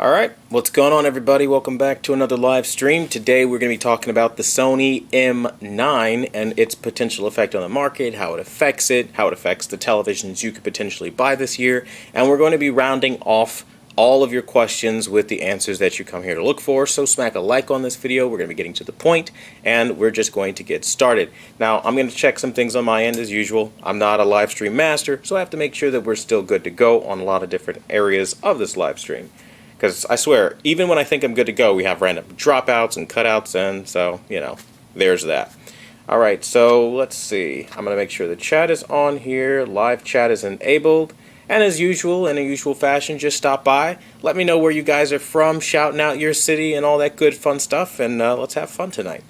Alright, what's going on everybody? Welcome back to another live stream. Today we're going to be talking about the Sony M9 and its potential effect on the market, how it affects the televisions you could potentially buy this year, and we're going to be rounding off all of your questions with the answers that you come here to look for. So smack a like on this video. We're going to be getting to the point, and we're just going to get started. Now, I'm going to check some things on my end as usual. I'm not a live stream master, so I have to make sure that we're still good to go on a lot of different areas of this live stream. Because I swear, even when I think I'm good to go, we have random dropouts and cutouts, and so, you know, there's that. Alright, so let's see. I'm going to make sure the chat is on here, live chat is enabled, and as usual, in a usual fashion, just stop by. Let me know where you guys are from, shouting out your city and all that good fun stuff, and let's have fun tonight.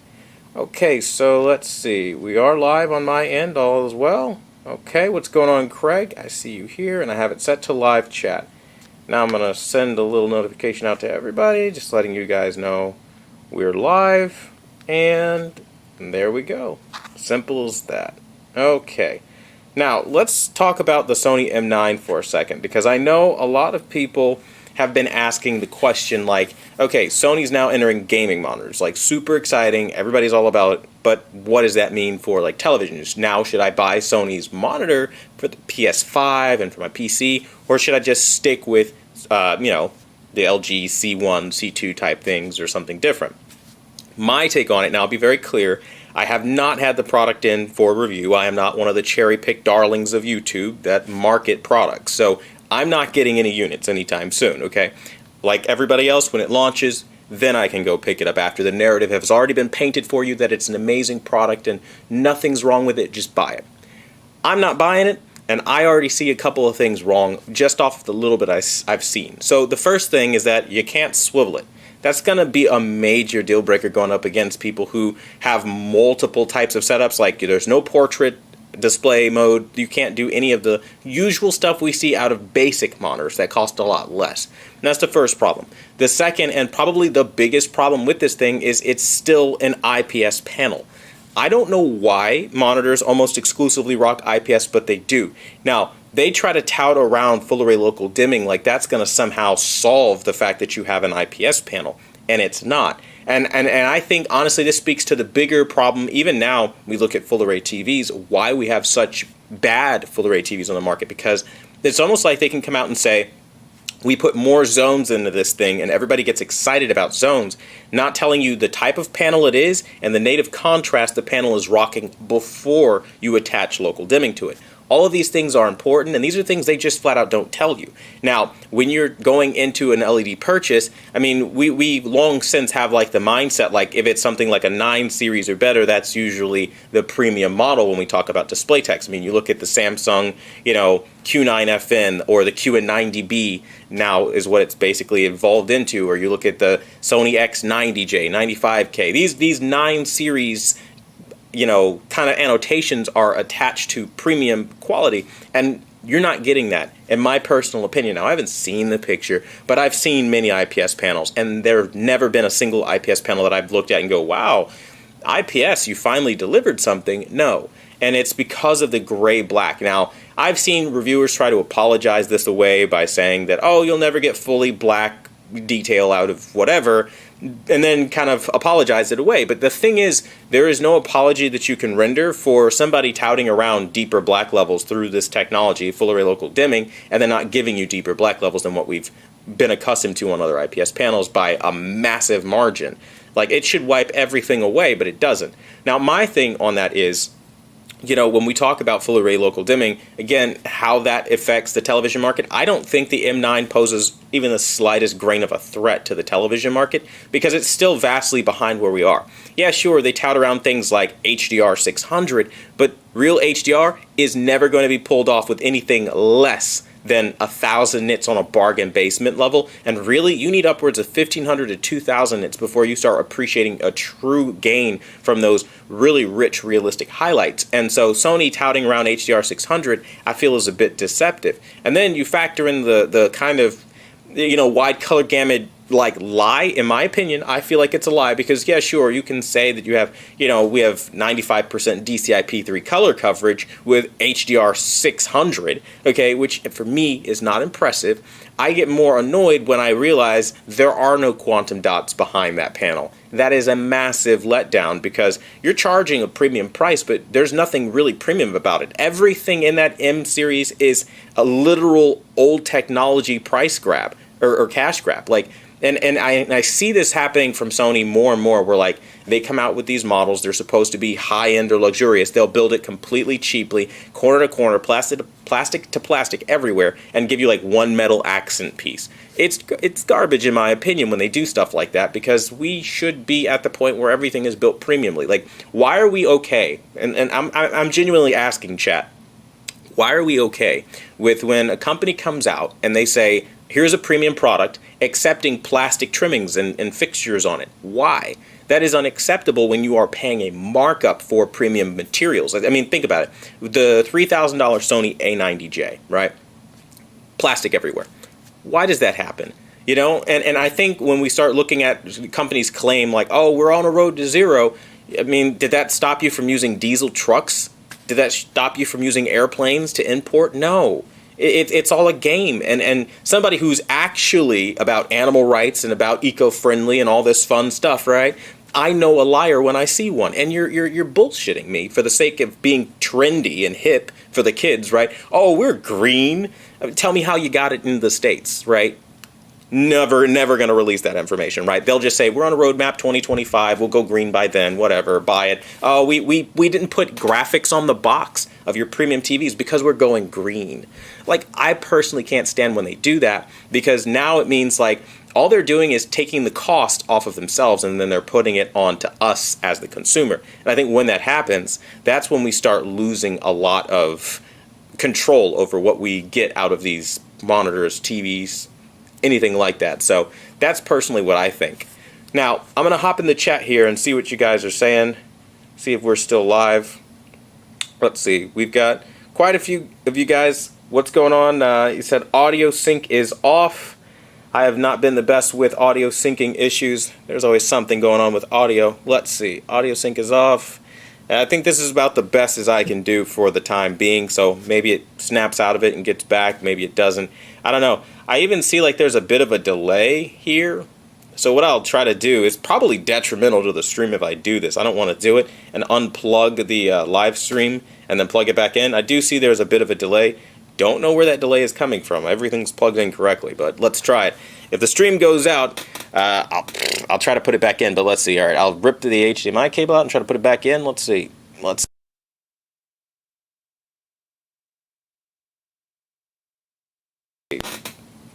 Okay, so let's see. We are live on my end, all as well. Okay, what's going on, Craig? I see you here, and I have it set to live chat. Now I'm going to send a little notification out to everybody, just letting you guys know we're live, and there we go. Simple as that. Okay. Now, let's talk about the Sony M9 for a second, because I know a lot of people have been asking the question like, okay, Sony's now entering gaming monitors, like super exciting, everybody's all about it, but what does that mean for like televisions? Now, should I buy Sony's monitor for the PS5 and for my PC, or should I just stick with, you know, the LG C1, C2 type things or something different? My take on it, now I'll be very clear, I have not had the product in for review. I am not one of the cherry-picked darlings of YouTube that market products, so I'm not getting any units anytime soon, okay? Like everybody else, when it launches, then I can go pick it up after the narrative has already been painted for you that it's an amazing product and nothing's wrong with it, just buy it. I'm not buying it, and I already see a couple of things wrong just off the little bit I've seen. So the first thing is that you can't swivel it. That's going to be a major deal breaker going up against people who have multiple types of setups, like there's no portrait display mode, you can't do any of the usual stuff we see out of basic monitors that cost a lot less. And that's the first problem. The second, and probably the biggest problem with this thing, is it's still an IPS panel. I don't know why monitors almost exclusively rock IPS, but they do. Now, they try to tout around full array local dimming like that's going to somehow solve the fact that you have an IPS panel, and it's not. And I think, honestly, this speaks to the bigger problem. Even now, we look at full array TVs, why we have such bad full array TVs on the market, because it's almost like they can come out and say, we put more zones into this thing, and everybody gets excited about zones, not telling you the type of panel it is and the native contrast the panel is rocking before you attach local dimming to it. All of these things are important, and these are things they just flat out don't tell you. Now, when you're going into an LED purchase, I mean, we long since have like the mindset, like if it's something like a 9 series or better, that's usually the premium model when we talk about display techs. I mean, you look at the Samsung, you know, Q9FN or the QN90B now is what it's basically evolved into, or you look at the Sony X90J, 95K. These 9 series, you know, kind of annotations are attached to premium quality, and you're not getting that, in my personal opinion. Now, I haven't seen the picture, but I've seen many IPS panels, and there's never been a single IPS panel that I've looked at and go, wow, IPS, you finally delivered something. No, and it's because of the gray black. Now, I've seen reviewers try to apologize this away by saying that, oh, you'll never get fully black detail out of whatever, and then kind of apologize it away. But the thing is, there is no apology that you can render for somebody touting around deeper black levels through this technology, full array local dimming, and then not giving you deeper black levels than what we've been accustomed to on other IPS panels by a massive margin. Like, it should wipe everything away, but it doesn't. Now, my thing on that is, you know, when we talk about full array local dimming, again, how that affects the television market, I don't think the M9 poses even the slightest grain of a threat to the television market, because it's still vastly behind where we are. Yeah, sure, they tout around things like HDR 600, but real HDR is never going to be pulled off with anything less than 1,000 nits on a bargain basement level, and really you need upwards of 1,500 to 2,000 nits before you start appreciating a true gain from those really rich realistic highlights. And so Sony touting around HDR 600 I feel is a bit deceptive. And then you factor in the kind of, you know, wide color gamut like lie. In my opinion, I feel like it's a lie because, yeah, sure, you can say that you have, we have 95% DCI-P3 color coverage with HDR 600, okay, which for me is not impressive. I get more annoyed when I realize there are no quantum dots behind that panel. That is a massive letdown because you're charging a premium price, but there's nothing really premium about it. Everything in that M series is a literal old technology price grab or cash grab. Like, and I see this happening from Sony more and more where, like, they come out with these models, they're supposed to be high-end or luxurious. They'll build it completely cheaply, corner to corner, plastic to plastic everywhere, and give you, like, one metal accent piece. It's garbage, in my opinion, when they do stuff like that, because we should be at the point where everything is built premiumly. Like, why are we okay? And I'm genuinely asking, chat, why are we okay with when a company comes out and they say, here's a premium product, accepting plastic trimmings and fixtures on it? Why? That is unacceptable when you are paying a markup for premium materials. I mean, think about it. The $3,000 Sony A90J, right? Plastic everywhere. Why does that happen? And I think when we start looking at companies claim like, oh, we're on a road to zero, I mean, did that stop you from using diesel trucks? Did that stop you from using airplanes to import? No. It's all a game, and somebody who's actually about animal rights and about eco-friendly and all this fun stuff, right? I know a liar when I see one, and you're bullshitting me for the sake of being trendy and hip for the kids, right? Oh, we're green. Tell me how you got it in the States, right? Never going to release that information, right? They'll just say, we're on a roadmap 2025, we'll go green by then, whatever, buy it. Oh, we didn't put graphics on the box of your premium TVs because we're going green. Like, I personally can't stand when they do that, because now it means, like, all they're doing is taking the cost off of themselves and then they're putting it on to us as the consumer. And I think when that happens, that's when we start losing a lot of control over what we get out of these monitors, TVs, anything like that. So that's personally what I think. Now, I'm going to hop in the chat here and see what you guys are saying. See if we're still live. Let's see. We've got quite a few of you guys. What's going on? You said audio sync is off. I have not been the best with audio syncing issues. There's always something going on with audio. Let's see. Audio sync is off. And I think this is about the best as I can do for the time being. So maybe it snaps out of it and gets back. Maybe it doesn't. I don't know. I even see like there's a bit of a delay here. So what I'll try to do is probably detrimental to the stream if I do this. I don't want to do it and unplug the live stream and then plug it back in. I do see there's a bit of a delay. Don't know where that delay is coming from. Everything's plugged in correctly, but let's try it. If the stream goes out, I'll try to put it back in, but let's see. All right, I'll rip the HDMI cable out and try to put it back in. Let's see.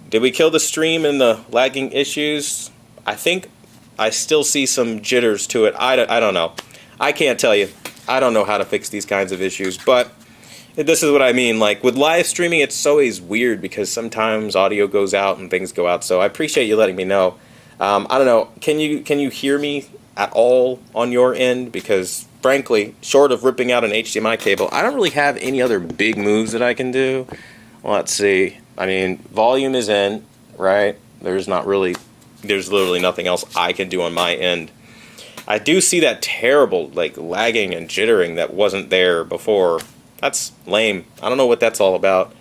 Did we kill the stream in the lagging issues? I think I still see some jitters to it. I don't know. I can't tell you. I don't know how to fix these kinds of issues, but this is what I mean. Like with live streaming, it's always weird because sometimes audio goes out and things go out. So I appreciate you letting me know. I don't know. Can you hear me at all on your end? Because frankly, short of ripping out an HDMI cable, I don't really have any other big moves that I can do. Let's see. I mean, volume is in, right? There's literally nothing else I can do on my end. I do see that terrible, like, lagging and jittering that wasn't there before. That's lame. I don't know what that's all about.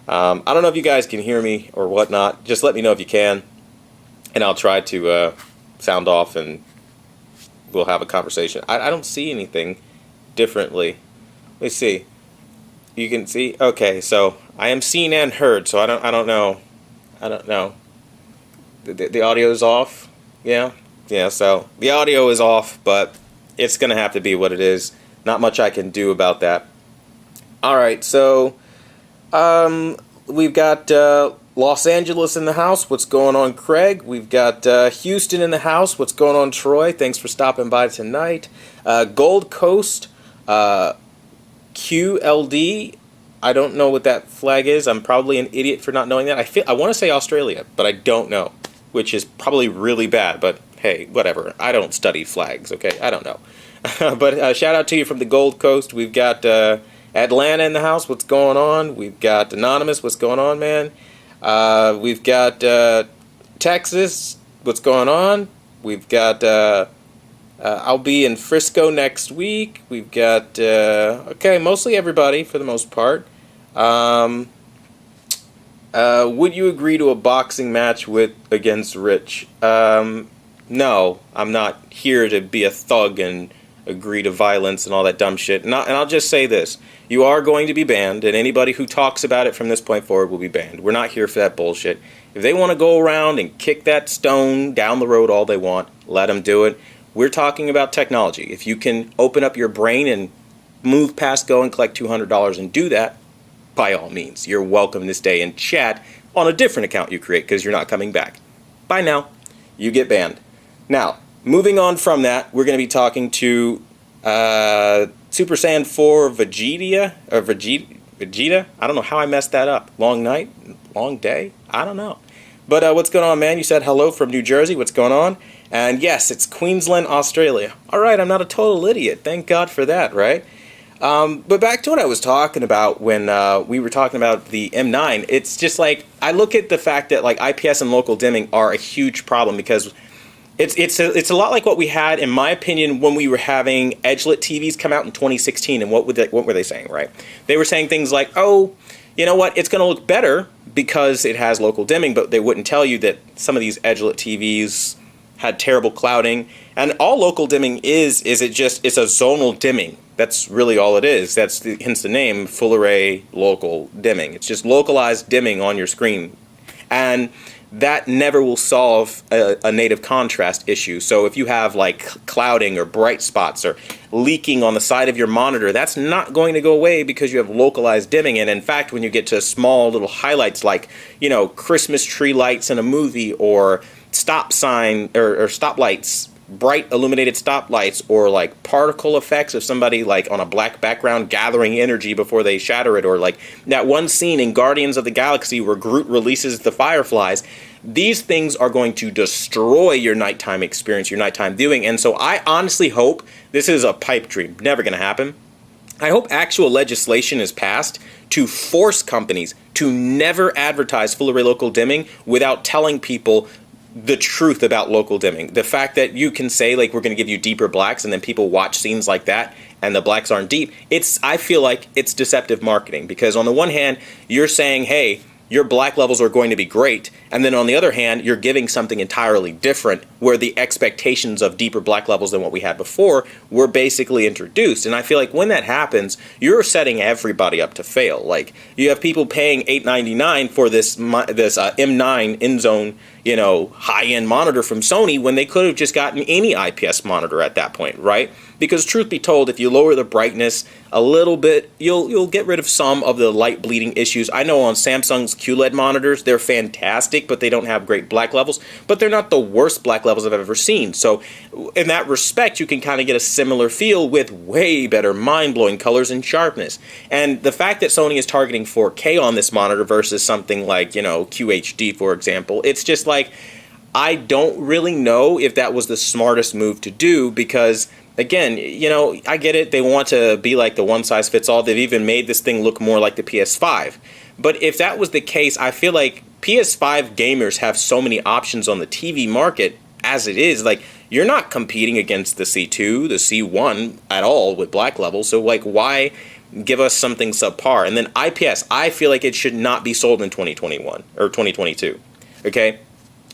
I don't know if you guys can hear me or whatnot. Just let me know if you can, and I'll try to sound off and we'll have a conversation. I don't see anything differently. Let me see. You can see? Okay, so I am seen and heard, so I don't know. The audio is off? Yeah, so the audio is off, but it's going to have to be what it is. Not much I can do about that. Alright, so we've got Los Angeles in the house. What's going on, Craig? We've got Houston in the house. What's going on, Troy? Thanks for stopping by tonight. Gold Coast, QLD. I don't know what that flag is. I'm probably an idiot for not knowing that. I want to say Australia, but I don't know, which is probably really bad, but hey, whatever. I don't study flags, okay? I don't know. But shout out to you from the Gold Coast. We've got Atlanta in the house. What's going on? We've got Anonymous. What's going on, man? We've got Texas. what's going on? We've got, I'll be in Frisco next week. We've got, okay, mostly everybody for the most part. Would you agree to a boxing match against Rich? No, I'm not here to be a thug and agree to violence and all that dumb shit. And I'll just say this. You are going to be banned, and anybody who talks about it from this point forward will be banned. We're not here for that bullshit. If they want to go around and kick that stone down the road all they want, let them do it. We're talking about technology. If you can open up your brain and move past go and collect $200 and do that, by all means, you're welcome this day in chat on a different account you create because you're not coming back. Bye now. You get banned. Now, moving on from that, we're going to be talking to Super Saiyan 4 Vegeta? I don't know how I messed that up. Long night? Long day? I don't know. But what's going on, man? You said hello from New Jersey. What's going on? And yes, it's Queensland, Australia. All right, I'm not a total idiot. Thank God for that, right? But back to what I was talking about when we were talking about the M9, it's just like, I look at the fact that like IPS and local dimming are a huge problem because it's a lot like what we had, in my opinion, when we were having edge-lit TVs come out in 2016. And what were they saying, right? They were saying things like, oh, you know what, it's going to look better because it has local dimming, but they wouldn't tell you that some of these edge-lit TVs had terrible clouding. And all local dimming it's a zonal dimming. That's really all it is. Hence the name, full array local dimming. It's just localized dimming on your screen. And that never will solve a native contrast issue. So if you have like clouding or bright spots or leaking on the side of your monitor, that's not going to go away because you have localized dimming. And in fact, when you get to small little highlights like, you know, Christmas tree lights in a movie or stop sign or stoplights, bright illuminated stoplights, or like particle effects of somebody like on a black background gathering energy before they shatter it, or like that one scene in Guardians of the Galaxy where Groot releases the fireflies. These things are going to destroy your nighttime experience, your nighttime viewing. And so I honestly hope, this is a pipe dream, never going to happen, I hope actual legislation is passed to force companies to never advertise full array local dimming without telling people the truth about local dimming. The fact that you can say, like, we're going to give you deeper blacks, and then people watch scenes like that and the blacks aren't deep. I feel like it's deceptive marketing, because on the one hand, you're saying, hey, your black levels are going to be great, and then on the other hand, you're giving something entirely different where the expectations of deeper black levels than what we had before were basically introduced. And I feel like when that happens, you're setting everybody up to fail. Like, you have people paying $899 for this M9 in-zone, you know, high-end monitor from Sony when they could have just gotten any IPS monitor at that point, right? Because truth be told, if you lower the brightness a little bit, you'll get rid of some of the light bleeding issues. I know on Samsung's QLED monitors, they're fantastic, but they don't have great black levels, but they're not the worst black levels I've ever seen. So in that respect, you can kind of get a similar feel with way better mind-blowing colors and sharpness. And the fact that Sony is targeting 4K on this monitor versus something like, you know, QHD, for example, it's just like, I don't really know if that was the smartest move to do, because again, you know, I get it. They want to be like the one-size-fits-all. They've even made this thing look more like the PS5. But if that was the case, I feel like PS5 gamers have so many options on the TV market as it is. Like, you're not competing against the C2, the C1 at all with black levels. So, like, why give us something subpar? And then IPS, I feel like it should not be sold in 2021 or 2022, okay?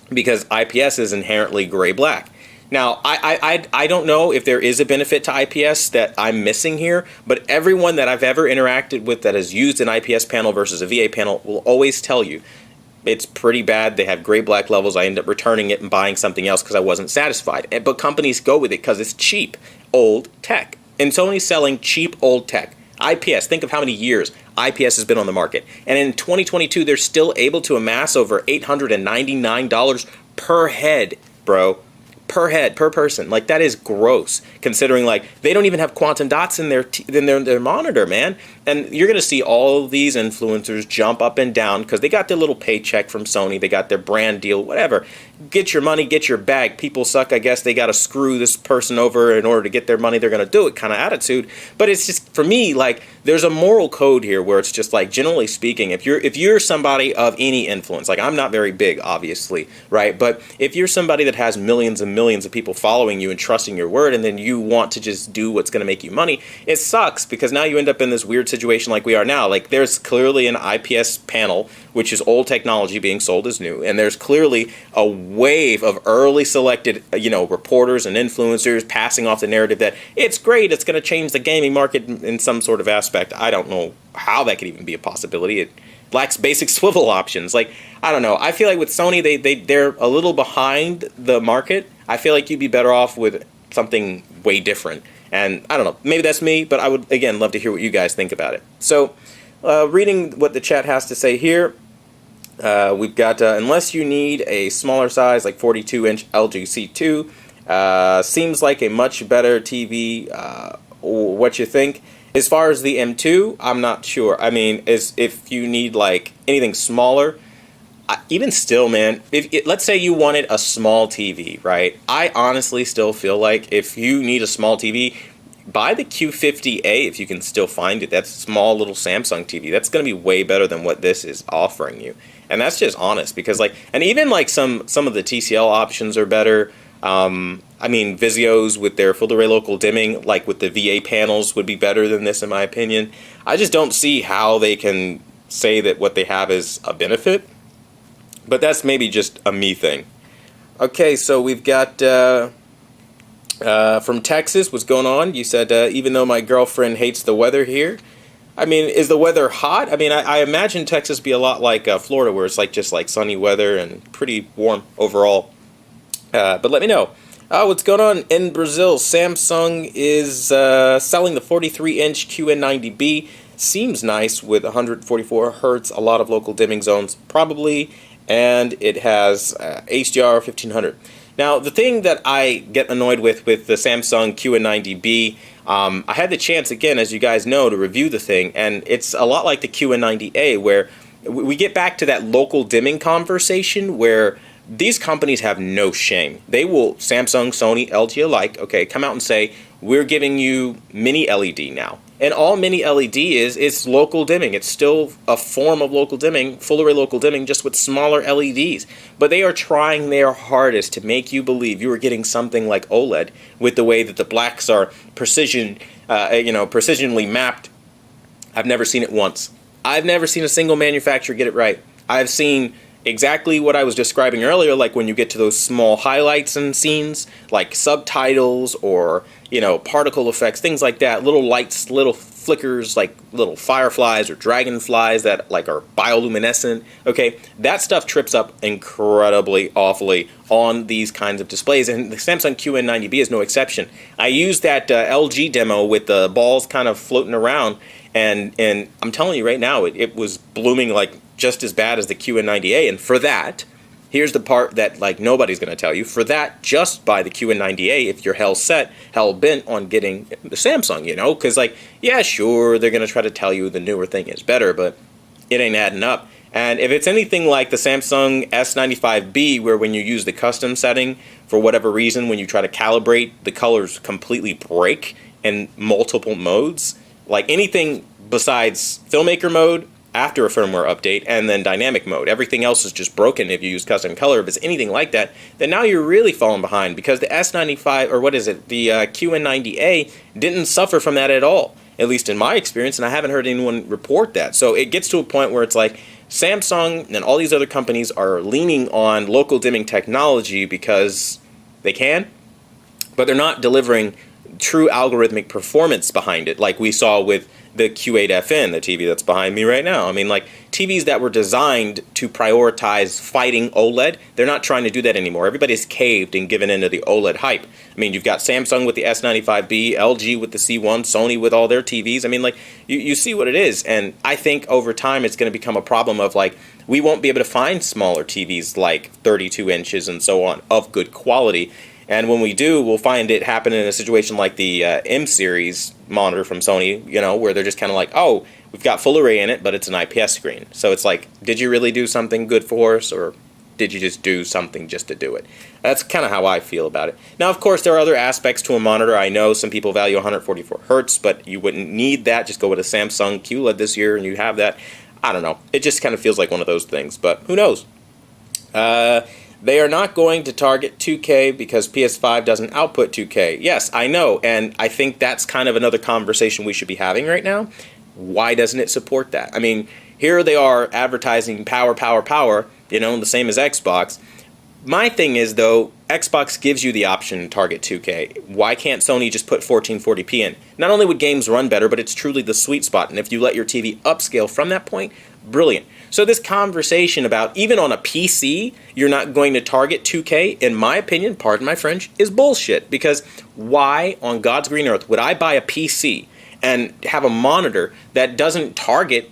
Because IPS is inherently gray-black. Now, I don't know if there is a benefit to IPS that I'm missing here, but everyone that I've ever interacted with that has used an IPS panel versus a VA panel will always tell you it's pretty bad. They have gray-black levels. I end up returning it and buying something else because I wasn't satisfied. But companies go with it because it's cheap, old tech. And Sony's selling cheap, old tech. IPS, think of how many years IPS has been on the market. And in 2022, they're still able to amass over $899 per head, bro. Per head, per person. Like, that is gross, considering, like, they don't even have quantum dots in their monitor, man. And you're going to see all of these influencers jump up and down because they got their little paycheck from Sony. They got their brand deal, whatever. get your money, get your bag. People suck, I guess they got to screw this person over in order to get their money. They're going to do it kind of attitude. But it's just, for me, like, there's a moral code here where it's just like, generally speaking, if you're somebody of any influence, like, I'm not very big, obviously, right? But if you're somebody that has millions and millions of people following you and trusting your word, and then you want to just do what's going to make you money, it sucks, because now you end up in this weird situation like we are now. Like, there's clearly an IPS panel, which is old technology being sold as new, and there's clearly a wave of early selected, reporters and influencers passing off the narrative that it's great, it's going to change the gaming market in some sort of aspect. I don't know how that could even be a possibility. It lacks basic swivel options. Like, I don't know. I feel like with Sony, they're a little behind the market. I feel like you'd be better off with something way different. And I don't know, maybe that's me, but I would, again, love to hear what you guys think about it. So, reading what the chat has to say here, we've got, unless you need a smaller size, like 42-inch LG C2, seems like a much better TV, what you think. As far as the M2, I'm not sure. I mean, if you need, like, anything smaller, even still, man, let's say you wanted a small TV, right? I honestly still feel like if you need a small TV, buy the Q50A if you can still find it. That small little Samsung TV. That's going to be way better than what this is offering you. And that's just honest, because, like, and even, like, some of the TCL options are better. I mean, Vizios with their full array local dimming, like with the VA panels, would be better than this, in my opinion. I just don't see how they can say that what they have is a benefit. But that's maybe just a me thing. Okay, so we've got from Texas, what's going on? You said, even though my girlfriend hates the weather here. I mean, is the weather hot? I mean, I imagine Texas be a lot like Florida, where it's like just like sunny weather and pretty warm overall. But let me know. What's going on in Brazil? Samsung is selling the 43-inch QN90B. Seems nice with 144 hertz, a lot of local dimming zones probably, and it has HDR 1500. Now, the thing that I get annoyed with the Samsung QN90B, I had the chance, again, as you guys know, to review the thing, and it's a lot like the QN90A, where we get back to that local dimming conversation where these companies have no shame. They will, Samsung, Sony, LG alike, okay, come out and say, we're giving you mini LED now. And all mini LED is, it's local dimming. It's still a form of local dimming, full array local dimming, just with smaller LEDs. But they are trying their hardest to make you believe you are getting something like OLED with the way that the blacks are precisionally mapped. I've never seen it once. I've never seen a single manufacturer get it right. I've seen exactly what I was describing earlier, like when you get to those small highlights and scenes, like subtitles or, particle effects, things like that, little lights, little flickers, like little fireflies or dragonflies that like are bioluminescent. Okay, that stuff trips up incredibly awfully on these kinds of displays, and the Samsung QN90B is no exception. I used that LG demo with the balls kind of floating around, and I'm telling you right now, it was blooming like just as bad as the QN90A, and for that, here's the part that like nobody's going to tell you. For that, just buy the QN90A if you're hell bent on getting the Samsung, because like, yeah, sure, they're going to try to tell you the newer thing is better, but it ain't adding up. And if it's anything like the Samsung S95B, where when you use the custom setting, for whatever reason, when you try to calibrate, the colors completely break in multiple modes, like anything besides filmmaker mode, after a firmware update, and then dynamic mode. Everything else is just broken if you use custom color. If it's anything like that, then now you're really falling behind, because the S95, or the QN90A didn't suffer from that at all, at least in my experience, and I haven't heard anyone report that. So it gets to a point where it's like Samsung and all these other companies are leaning on local dimming technology because they can, but they're not delivering true algorithmic performance behind it, like we saw with the Q8FN, the TV that's behind me right now. I mean, like, TVs that were designed to prioritize fighting OLED, they're not trying to do that anymore. Everybody's caved and given into the OLED hype. I mean, you've got Samsung with the S95B, LG with the C1, Sony with all their TVs. I mean, like, you see what it is. And I think over time it's going to become a problem of, like, we won't be able to find smaller TVs like 32 inches and so on of good quality. And when we do, we'll find it happen in a situation like the M-series monitor from Sony, where they're just kind of like, oh, we've got full array in it, but it's an IPS screen. So it's like, did you really do something good for us? Or did you just do something just to do it? That's kind of how I feel about it. Now, of course, there are other aspects to a monitor. I know some people value 144 hertz, but you wouldn't need that. Just go with a Samsung QLED this year and you have that. I don't know. It just kind of feels like one of those things, but who knows? They are not going to target 2K because PS5 doesn't output 2K. Yes, I know, and I think that's kind of another conversation we should be having right now. Why doesn't it support that? I mean, here they are advertising power, power, power, you know, the same as Xbox. My thing is, though, Xbox gives you the option to target 2K. Why can't Sony just put 1440p in? Not only would games run better, but it's truly the sweet spot, and if you let your TV upscale from that point, brilliant. So this conversation about, even on a PC, you're not going to target 2K, in my opinion, pardon my French, is bullshit. Because why on God's green earth would I buy a PC and have a monitor that doesn't target,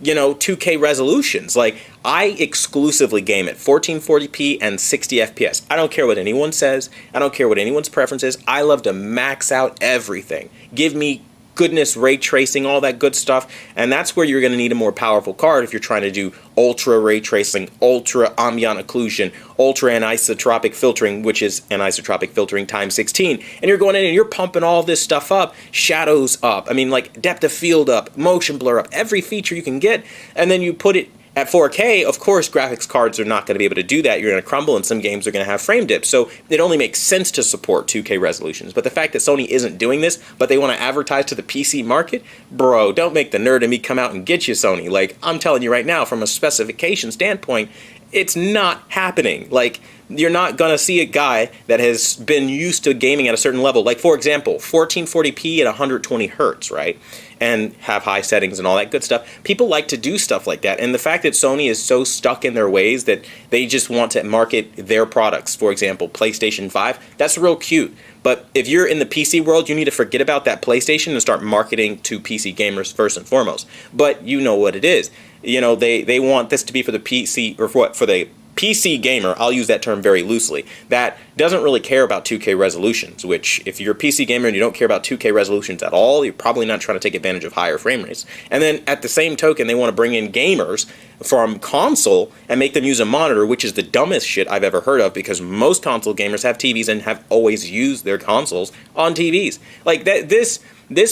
you know, 2K resolutions? Like, I exclusively game at 1440p and 60 FPS. I don't care what anyone says. I don't care what anyone's preference is. I love to max out everything. Give me goodness, ray tracing, all that good stuff, and that's where you're going to need a more powerful card if you're trying to do ultra ray tracing, ultra ambient occlusion, ultra anisotropic filtering, which is anisotropic filtering times 16, and you're going in and you're pumping all this stuff up, shadows up, I mean, like depth of field up, motion blur up, every feature you can get, and then you put it at 4K. Of course, graphics cards are not going to be able to do that. You're going to crumble, and some games are going to have frame dips. So it only makes sense to support 2K resolutions. But the fact that Sony isn't doing this, but they want to advertise to the PC market, bro, don't make the nerd in me come out and get you, Sony. Like, I'm telling you right now, from a specification standpoint, it's not happening. Like, you're not going to see a guy that has been used to gaming at a certain level. Like, for example, 1440p at 120 hertz, right? And have high settings and all that good stuff. People like to do stuff like that. And the fact that Sony is so stuck in their ways that they just want to market their products, for example, PlayStation 5, that's real cute. But if you're in the PC world, you need to forget about that PlayStation and start marketing to PC gamers first and foremost. But you know what it is. You know, they want this to be for the PC, or for the PC gamer, I'll use that term very loosely, that doesn't really care about 2K resolutions, which if you're a PC gamer and you don't care about 2K resolutions at all, you're probably not trying to take advantage of higher frame rates. And then at the same token, they want to bring in gamers from console and make them use a monitor, which is the dumbest shit I've ever heard of, because most console gamers have TVs and have always used their consoles on TVs. Like, this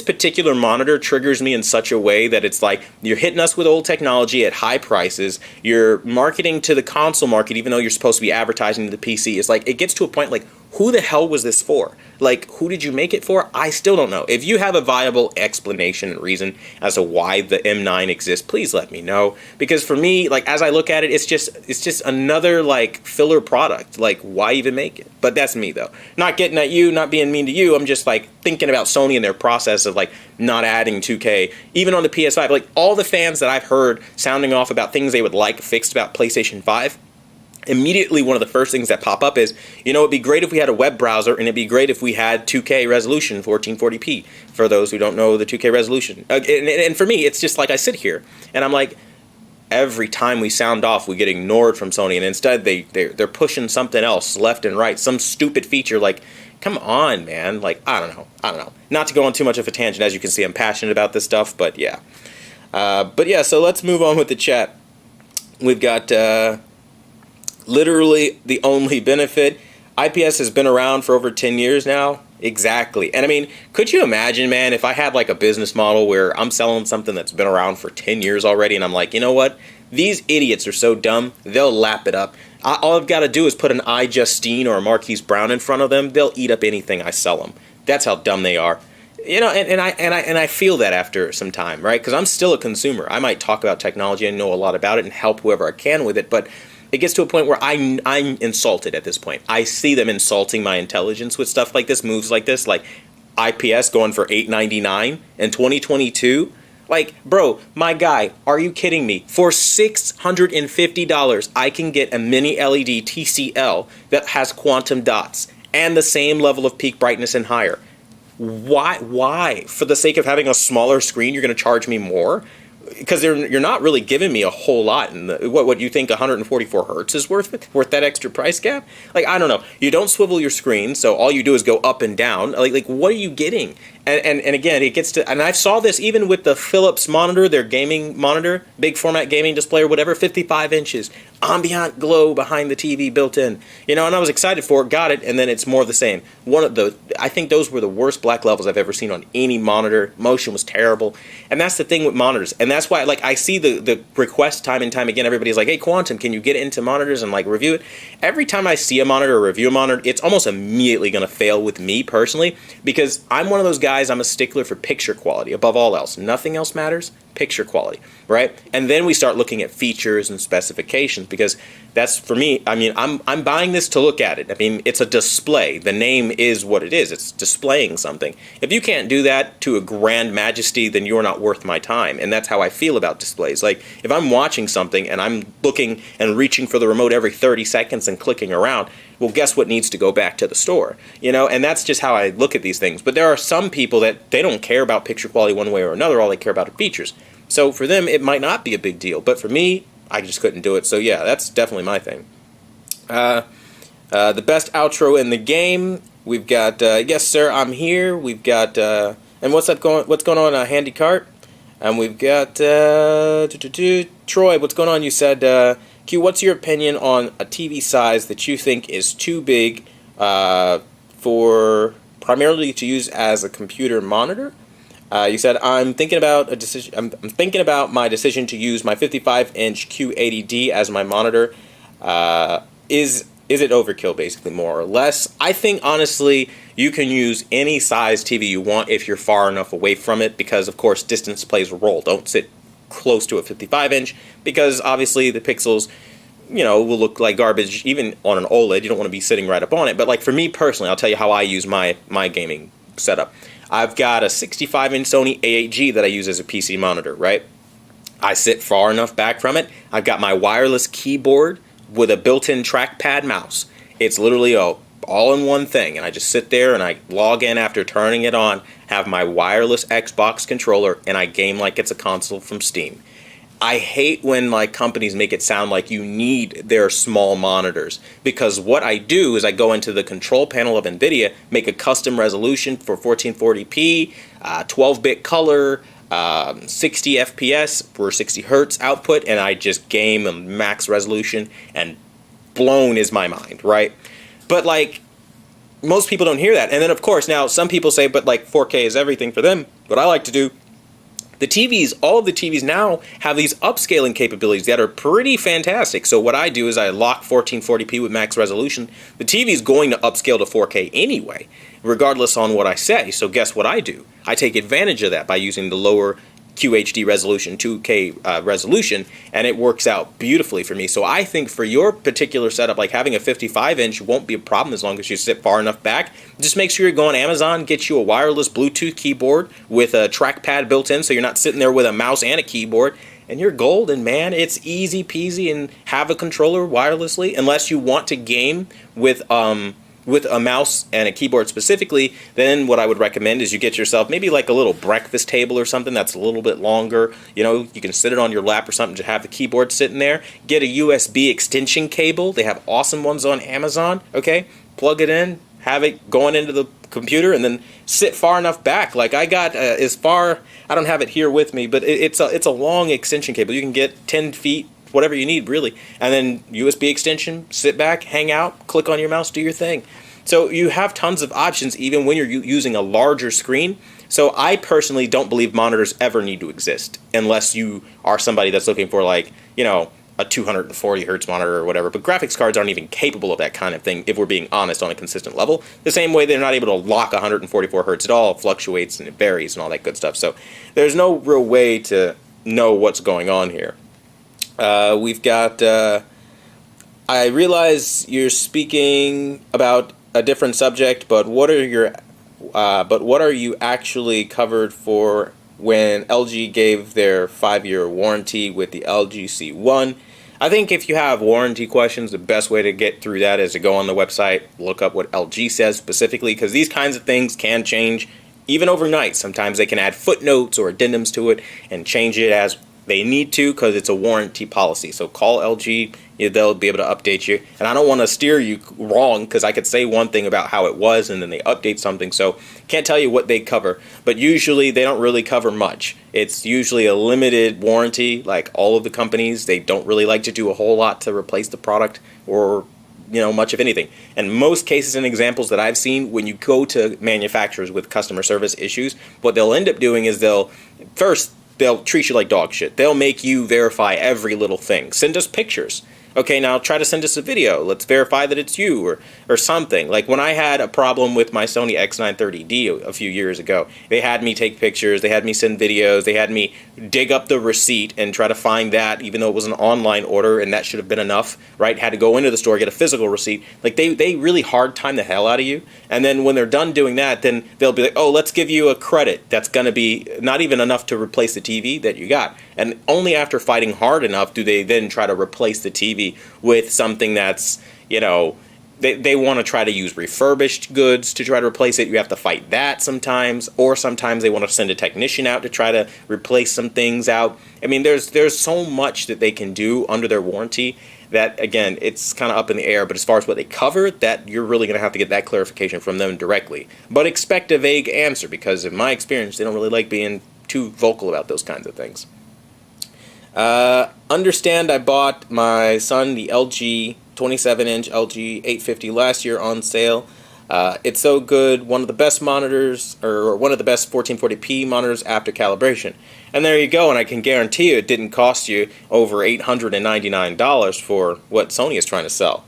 particular monitor triggers me in such a way that it's like, you're hitting us with old technology at high prices, you're marketing to the console market even though you're supposed to be advertising to the PC. It's like, it gets to a point like, who the hell was this for? Like, who did you make it for? I still don't know. If you have a viable explanation and reason as to why the M9 exists, please let me know. Because for me, like, as I look at it, it's just another, like, filler product. Like, why even make it? But that's me, though. Not getting at you, not being mean to you. I'm just, like, thinking about Sony and their process of, like, not adding 2K. Even on the PS5, like, all the fans that I've heard sounding off about things they would like fixed about PlayStation 5, immediately one of the first things that pop up is, you know, it'd be great if we had a web browser, and it'd be great if we had 2K resolution, 1440p, for those who don't know the 2K resolution. And for me, it's just like, I sit here, and I'm like, every time we sound off, we get ignored from Sony, and instead they're pushing something else left and right, some stupid feature. Like, come on, man. Like, I don't know. Not to go on too much of a tangent, as you can see, I'm passionate about this stuff, but yeah. So let's move on with the chat. We've got literally the only benefit. IPS has been around for over 10 years now. Exactly. And I mean, could you imagine, man, if I had like a business model where I'm selling something that's been around for 10 years already, and I'm like, you know what? These idiots are so dumb, they'll lap it up. All I've got to do is put an iJustine or a Marquise Brown in front of them. They'll eat up anything I sell them. That's how dumb they are. You know, and I feel that after some time, right? Because I'm still a consumer. I might talk about technology and know a lot about it and help whoever I can with it, but it gets to a point where I'm insulted at this point. I see them insulting my intelligence with stuff like this, moves like this, like IPS going for $899 in 2022. Like, bro, my guy, are you kidding me? For $650, I can get a mini LED TCL that has quantum dots and the same level of peak brightness and higher. Why? For the sake of having a smaller screen, you're going to charge me more? Because you're not really giving me a whole lot. In what you think 144 hertz is worth that extra price gap? Like, I don't know. You don't swivel your screen, so all you do is go up and down. Like what are you getting? And again, it gets to, and I saw this even with the Philips monitor, their gaming monitor, big format gaming display or whatever, 55 inches, ambient glow behind the TV built in, and I was excited for it, got it, and then it's more of the same. I think those were the worst black levels I've ever seen on any monitor. Motion was terrible, and that's the thing with monitors, and that's why, like, I see the request time and time again. Everybody's like, hey, Quantum, can you get into monitors and, like, review it? Every time I see a monitor or review a monitor, it's almost immediately going to fail with me personally, because I'm one of those guys, I'm a stickler for picture quality above all else. Nothing else matters. Picture quality, right? And then we start looking at features and specifications, because that's, for me, I mean, I'm buying this to look at it. I mean, it's a display. The name is what it is. It's displaying something. If you can't do that to a grand majesty, then you're not worth my time. And that's how I feel about displays. Like, if I'm watching something and I'm looking and reaching for the remote every 30 seconds and clicking around, well, guess what needs to go back to the store? And that's just how I look at these things. But there are some people that they don't care about picture quality one way or another. All they care about are features. So for them, it might not be a big deal. But for me, I just couldn't do it. So yeah, that's definitely my thing. The best outro in the game. We've got, yes, sir, I'm here. We've got, and what's going on, Handy Cart? And we've got, Troy, what's going on? You said, Q, what's your opinion on a TV size that you think is too big for primarily to use as a computer monitor? You said, I'm thinking about a decision. I'm thinking about my decision to use my 55-inch Q80D as my monitor. Is it overkill, basically, more or less? I think, honestly, you can use any size TV you want if you're far enough away from it, because, of course, distance plays a role. Don't sit close to a 55-inch, because, obviously, the pixels, will look like garbage, even on an OLED. You don't want to be sitting right up on it. But, like, for me personally, I'll tell you how I use my gaming setup. I've got a 65-inch Sony A8G that I use as a PC monitor, right? I sit far enough back from it. I've got my wireless keyboard with a built-in trackpad mouse. It's literally a all-in-one thing, and I just sit there and I log in after turning it on, have my wireless Xbox controller, and I game like it's a console from Steam. I hate when companies make it sound like you need their small monitors, because what I do is I go into the control panel of NVIDIA, make a custom resolution for 1440p, 12-bit color, 60 FPS for 60 hertz output, and I just game a max resolution, and blown is my mind, right? But most people don't hear that. And then, of course, now some people say, but 4K is everything for them. What I like to do, the TVs, all of the TVs now have these upscaling capabilities that are pretty fantastic. So what I do is I lock 1440p with max resolution. The TV is going to upscale to 4K anyway, regardless on what I say. So guess what I do? I take advantage of that by using the lower QHD resolution, 2K resolution, and it works out beautifully for me. So I think for your particular setup, having a 55-inch won't be a problem as long as you sit far enough back. Just make sure you go on Amazon, get you a wireless Bluetooth keyboard with a trackpad built in, so you're not sitting there with a mouse and a keyboard, and you're golden, man. It's easy peasy, and have a controller wirelessly, unless you want to game with a mouse and a keyboard specifically. Then what I would recommend is you get yourself maybe a little breakfast table or something that's a little bit longer. You can sit it on your lap or something to have the keyboard sitting there. Get a USB extension cable. They have awesome ones on Amazon, okay? Plug it in, have it going into the computer, and then sit far enough back. I got as far, I don't have it here with me, but it's a long extension cable. You can get 10 feet, whatever you need, really. And then USB extension, sit back, hang out, click on your mouse, do your thing. So you have tons of options even when you're using a larger screen. So I personally don't believe monitors ever need to exist unless you are somebody that's looking for a 240 hertz monitor or whatever. But graphics cards aren't even capable of that kind of thing, if we're being honest, on a consistent level. The same way they're not able to lock 144 hertz at all. It fluctuates and it varies and all that good stuff. So there's no real way to know what's going on here. We've got, I realize you're speaking about a different subject, but what are you actually covered for when LG gave their 5-year warranty with the LG C1? I think if you have warranty questions, the best way to get through that is to go on the website, look up what LG says specifically, because these kinds of things can change even overnight. Sometimes they can add footnotes or addendums to it and change it as they need to, because it's a warranty policy. So call LG, they'll be able to update you. And I don't want to steer you wrong, because I could say one thing about how it was and then they update something, so can't tell you what they cover. But usually they don't really cover much. It's usually a limited warranty. Like all of the companies, they don't really like to do a whole lot to replace the product or much of anything. And most cases and examples that I've seen, when you go to manufacturers with customer service issues, what they'll end up doing is they'll treat you like dog shit. They'll make you verify every little thing. Send us pictures. Okay, now try to send us a video. Let's verify that it's you, or something. Like when I had a problem with my Sony X930D a few years ago, they had me take pictures, they had me send videos, they had me dig up the receipt and try to find that, even though it was an online order, and that should have been enough, right? Had to go into the store, get a physical receipt. Like they really hard time the hell out of you. And then when they're done doing that, then they'll be like, oh, let's give you a credit that's going to be not even enough to replace the TV that you got. And only after fighting hard enough do they then try to replace the TV with something that's, they want to try to use refurbished goods to try to replace it. You have to fight that sometimes, or sometimes they want to send a technician out to try to replace some things out. I mean, there's so much that they can do under their warranty that, again, it's kind of up in the air. But as far as what they cover, that you're really going to have to get that clarification from them directly. But expect a vague answer, because in my experience, they don't really like being too vocal about those kinds of things. Understand I bought my son the LG 27-inch LG 850 last year on sale. It's so good, one of the best monitors, or one of the best 1440p monitors after calibration. And there you go, and I can guarantee you it didn't cost you over $899 for what Sony is trying to sell.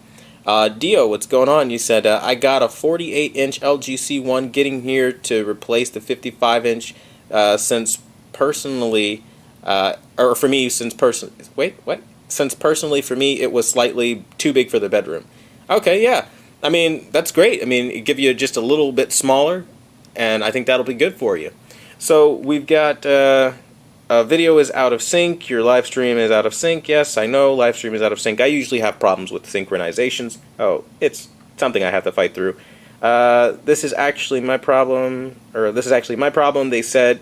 Dio, what's going on? You said, I got a 48-inch LG C1 getting here to replace the 55-inch since personally... or for me, since personally for me it was slightly too big for the bedroom. Okay, yeah. I mean, that's great. I mean, it give you just a little bit smaller, and I think that'll be good for you. So we've got video is out of sync. Your live stream is out of sync. Yes, I know live stream is out of sync. I usually have problems with synchronizations. Oh, it's something I have to fight through. This is actually my problem, They said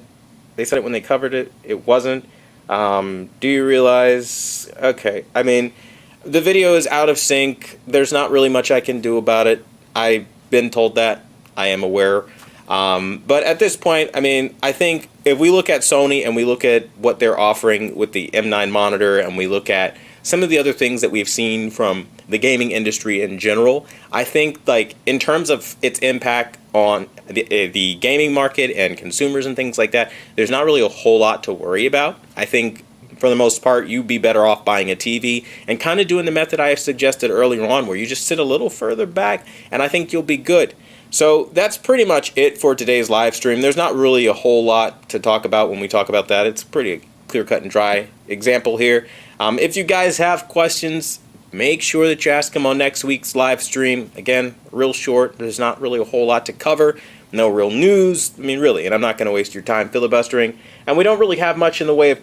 it when they covered it. It wasn't. Do you realize? Okay, I mean, the video is out of sync. There's not really much I can do about it. I've been told that. I am aware. But at this point, I mean, I think if we look at Sony and we look at what they're offering with the M9 monitor, and we look at some of the other things that we've seen from the gaming industry in general, I think, like, in terms of its impact on the gaming market and consumers and things like that, there's not really a whole lot to worry about. I think for the most part you'd be better off buying a TV and kind of doing the method I suggested earlier on, where you just sit a little further back, and I think you'll be good. So that's pretty much it for today's live stream. There's not really a whole lot to talk about when we talk about that. It's pretty clear cut and dry example here. If you guys have questions, make sure that you ask them on next week's live stream. Again, real short. There's not really a whole lot to cover. No real news. I mean, really. And I'm not going to waste your time filibustering. And we don't really have much in the way of